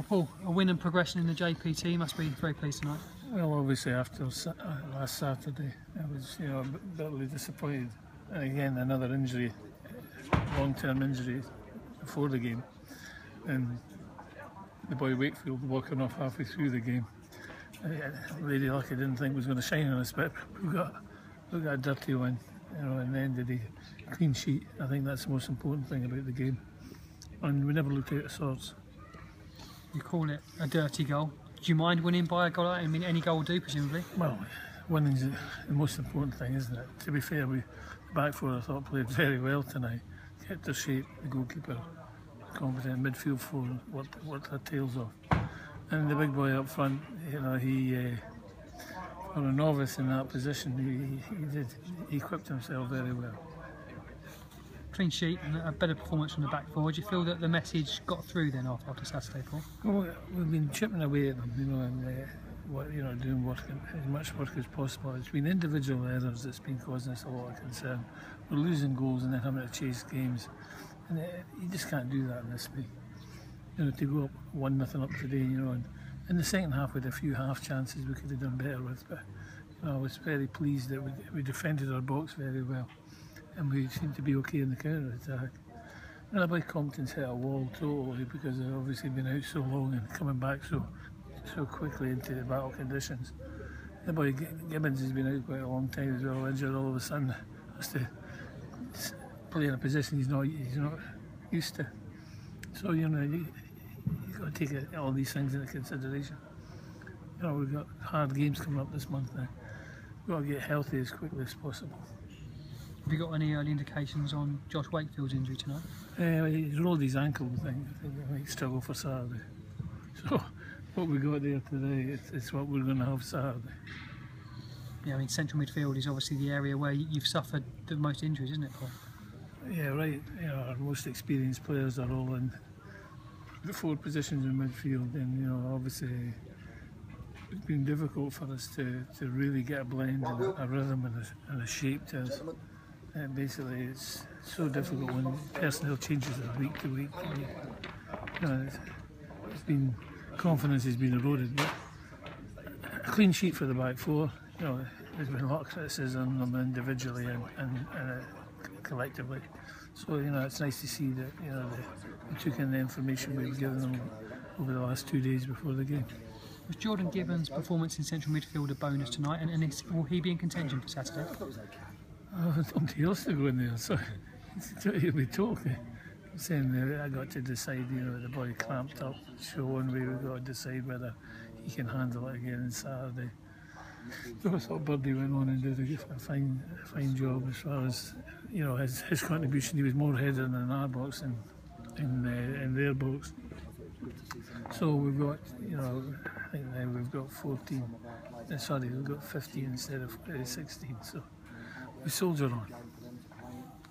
Paul, a win and progression in the JPT must be very pleased tonight. Well, obviously after last Saturday, I was, bitterly disappointed. And again, another injury, long-term injury before the game, and the boy Wakefield walking off halfway through the game. Lady Luck I didn't think was going to shine on us, but we got a dirty one, in the end of the day, clean sheet. I think that's the most important thing about the game, and we never looked out of sorts. You call it a dirty goal. Do you mind winning by a goal? I mean, any goal will do, presumably. Well, winning's the most important thing, isn't it? To be fair, the back four I thought played very well tonight. Kept their shape, the goalkeeper, competent midfield four, worked their tails off. And the big boy up front, he, for a novice in that position, he equipped himself very well. Clean sheet and a better performance from the back four. Do you feel that the message got through then after Saturday, Paul? Well, we've been chipping away at them, and doing work, as much work as possible. It's been individual errors that's been causing us a lot of concern. We're losing goals and then having to chase games, and you just can't do that in this league. To go up 1-0 up today, and in the second half we had a few half chances we could have done better with, but I was very pleased that we defended our box very well, and we seemed to be okay in the counter attack. And I believe Compton's hit a wall totally because they've obviously been out so long and coming back so quickly into the battle conditions. The boy Gibbons has been out quite a long time as well, injured all of a sudden, has to play in a position he's not used to. So you've got to take all these things into consideration. We've got hard games coming up this month now. We've got to get healthy as quickly as possible. Have you got any early indications on Josh Wakefield's injury tonight? He's rolled his ankle, I think he might struggle for Saturday. So what we got there today, it's what we're going to have Saturday. Yeah, I mean, central midfield is obviously the area where you've suffered the most injuries, isn't it, Paul? Yeah, right. Our most experienced players are all in the four positions in midfield, and obviously it's been difficult for us to really get a blend and a rhythm and a shape to us. And basically, it's so difficult when personnel changes week to week. It's been confidence has been eroded. But a clean sheet for the back four. There's been a lot of criticism of them individually and collectively. So it's nice to see that they took in the information we've given them over the last 2 days before the game. Was Jordan Gibbons' performance in central midfield a bonus tonight, and will he be in contention for Saturday? Nobody else to go in there, so he'll be talking. Saying that I got to decide, the boy clamped up, showing we've got to decide whether he can handle it again on Saturday. So I thought Birdie went on and did a fine job as far as his contribution. He was more headed in our box than in their box. So we've got, I think now we've got 14. Sorry, we've got 15 instead of 16. So we soldier on.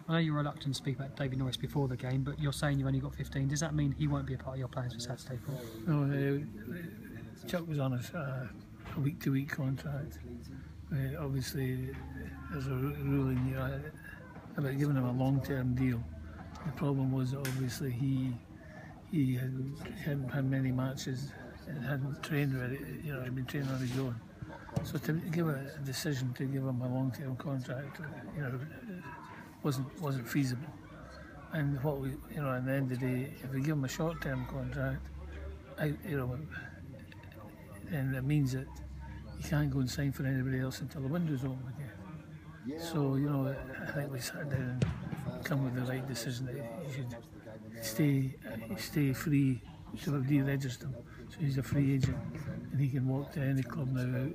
I know you're reluctant to speak about David Norris before the game, but you're saying you've only got 15. Does that mean he won't be a part of your plans for Saturday, Paul? No, Chuck was on a week-to-week contract. Obviously, there's a ruling about giving him a long-term deal. The problem was that obviously he hadn't had many matches and hadn't trained really, he'd been training on his own. So to give a decision to give him a long-term contract, wasn't feasible. And what we, at the end of the day, if we give him a short-term contract, then it means that he can't go and sign for anybody else until the window's open again. So I think we sat down and come with the right decision that he should stay free. So we've deregistered him, so he's a free agent and he can walk to any club now.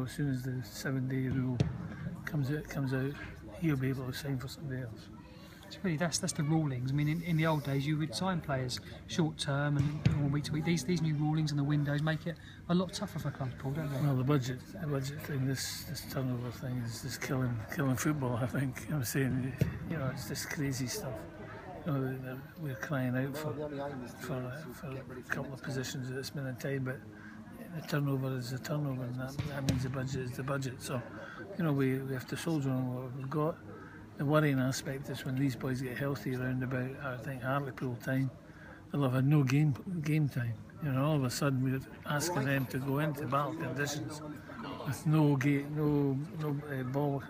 As soon as the 7-day rule comes out, he'll be able to sign for somebody else. It's really that's the rulings. I mean, in the old days, you would sign players short term and week to week. These new rulings and the windows make it a lot tougher for clubs, Paul, don't they? Well, the budget thing, this turnover thing is just killing football. I think I'm saying, it's just crazy stuff. We're crying out for a couple of positions at this minute in time, but the turnover is the turnover, and that means the budget is the budget. So, we have to soldier on what we've got. The worrying aspect is when these boys get healthy around about, I think, Hartlepool time, they'll have had no game time. You know, all of a sudden we're asking them to go into battle conditions with no ball,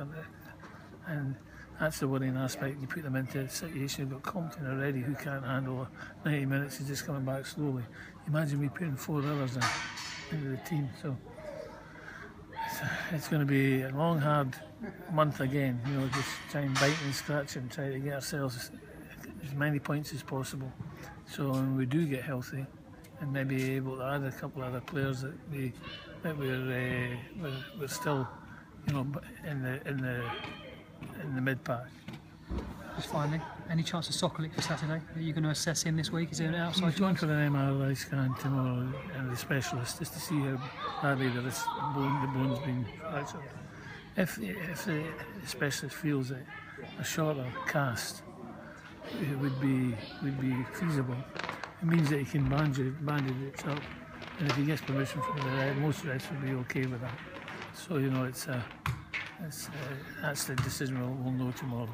and that's the worrying aspect. You put them into a situation. You've got Compton already who can't handle 90 minutes. He's just coming back slowly. Imagine me putting 4 others into the team. So it's going to be a long, hard month again. You know, just try and bite and scratch and try to get ourselves as many points as possible. So when we do get healthy, and maybe able to add a couple of other players that we're still, you know, in the mid pack. Just finally, any chance of Sokolic for Saturday? Are you going to assess him this week? Is there an outside He's going chance? for an MRI scan tomorrow and the specialist just to see how badly the bone's been fractured. If the specialist feels that a shorter cast would be feasible, it means that he can bandage it up, and if he gets permission from the ref, most refs will be okay with that. So you know, that's the decision we'll know tomorrow.